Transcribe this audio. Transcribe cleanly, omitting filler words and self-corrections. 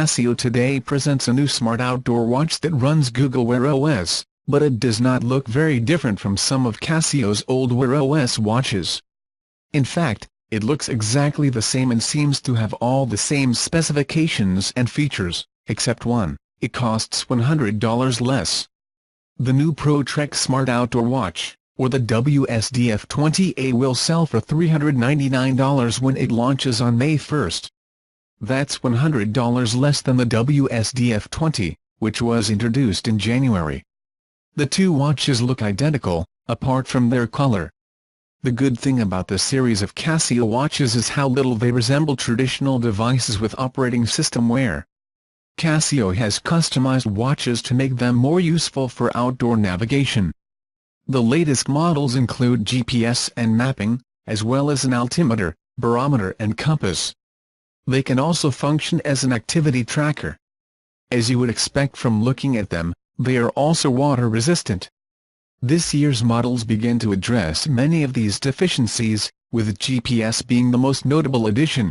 Casio today presents a new smart outdoor watch that runs Google Wear OS, but it does not look very different from some of Casio's old Wear OS watches. In fact, it looks exactly the same and seems to have all the same specifications and features, except one: it costs $100 less. The new ProTrek Smart Outdoor Watch, or the WSDF-20A, will sell for $399 when it launches on May 1. That's $100 less than the WSDF-20, which was introduced in January. The two watches look identical, apart from their color. The good thing about the series of Casio watches is how little they resemble traditional devices with operating system wear. Casio has customized watches to make them more useful for outdoor navigation. The latest models include GPS and mapping, as well as an altimeter, barometer and compass. They can also function as an activity tracker. As you would expect from looking at them, they are also water-resistant. This year's models begin to address many of these deficiencies, with GPS being the most notable addition.